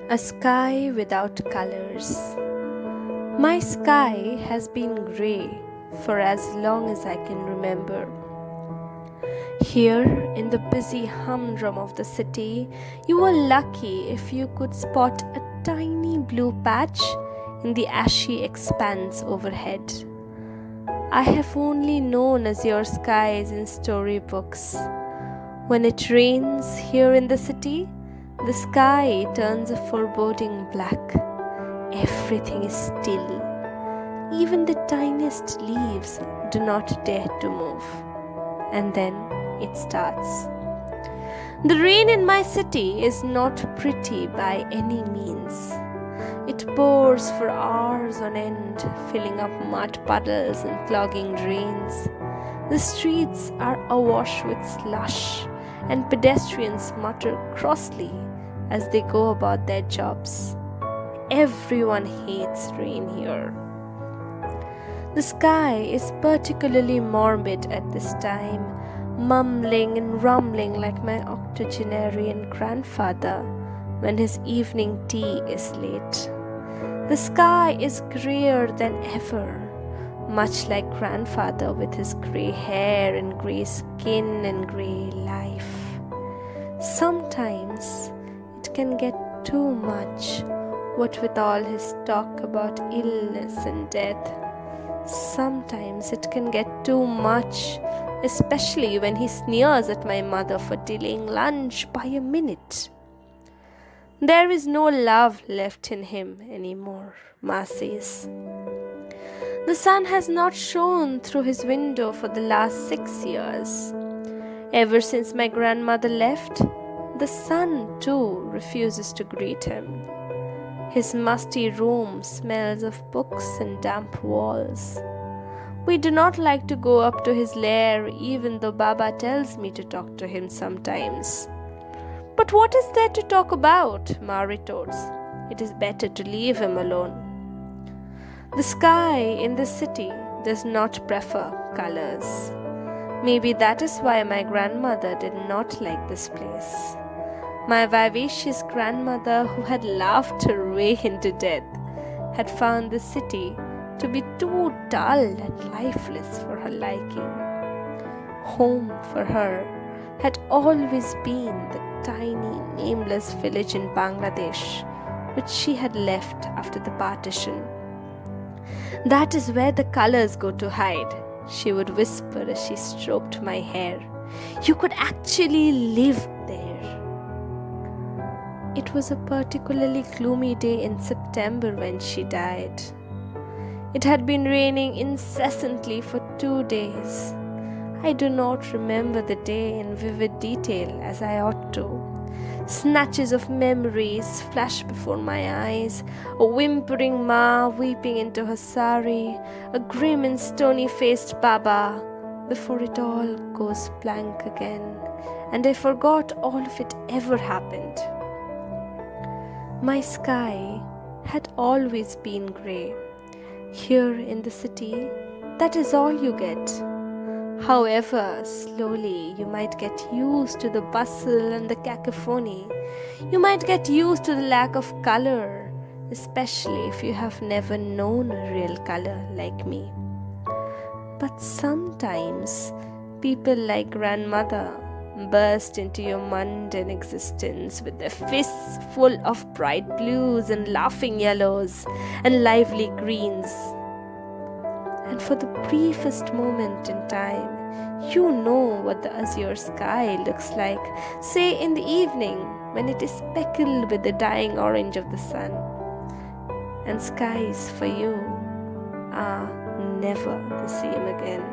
A sky without colors. My sky has been grey for as long as I can remember. Here, in the busy humdrum of the city, you were lucky if you could spot a tiny blue patch in the ashy expanse overhead. I have only known azure skies in storybooks. When it rains here in the city, the sky turns a foreboding black. Everything is still. Even the tiniest leaves do not dare to move. And then it starts. The rain in my city is not pretty by any means. It pours for hours on end, filling up mud puddles and clogging drains. The streets are awash with slush, and pedestrians mutter crossly as they go about their jobs. Everyone hates rain here. The sky is particularly morbid at this time, mumbling and rumbling like my octogenarian grandfather when his evening tea is late. The sky is greyer than ever, much like grandfather with his grey hair and grey skin and grey life. Sometimes it can get too much, what with all his talk about illness and death. Sometimes it can get too much, especially when he sneers at my mother for delaying lunch by a minute. There is no love left in him anymore, Ma says. The sun has not shone through his window for the last 6 years. Ever since my grandmother left, the sun too refuses to greet him. His musty room smells of books and damp walls. We do not like to go up to his lair, even though Baba tells me to talk to him sometimes. But what is there to talk about? Ma retorts. It is better to leave him alone. The sky in the city does not prefer colors. Maybe that is why my grandmother did not like this place. My vivacious grandmother, who had laughed her way into death, had found the city to be too dull and lifeless for her liking. Home for her had always been the tiny, nameless village in Bangladesh, which she had left after the partition. That is where the colors go to hide, she would whisper as she stroked my hair. You could actually live there. It was a particularly gloomy day in September when she died. It had been raining incessantly for 2 days. I do not remember the day in vivid detail as I ought to. Snatches of memories flash before my eyes, a whimpering Ma weeping into her sari, a grim and stony-faced Baba, before it all goes blank again, and I forgot all of it ever happened. My sky had always been grey. Here in the city, that is all you get. However, slowly you might get used to the bustle and the cacophony. You might get used to the lack of color, especially if you have never known a real color like me. But sometimes people like grandmother burst into your mundane existence with their fists full of bright blues and laughing yellows and lively greens. And for the briefest moment in time, you know what the azure sky looks like, say in the evening when it is speckled with the dying orange of the sun. And skies for you are never the same again.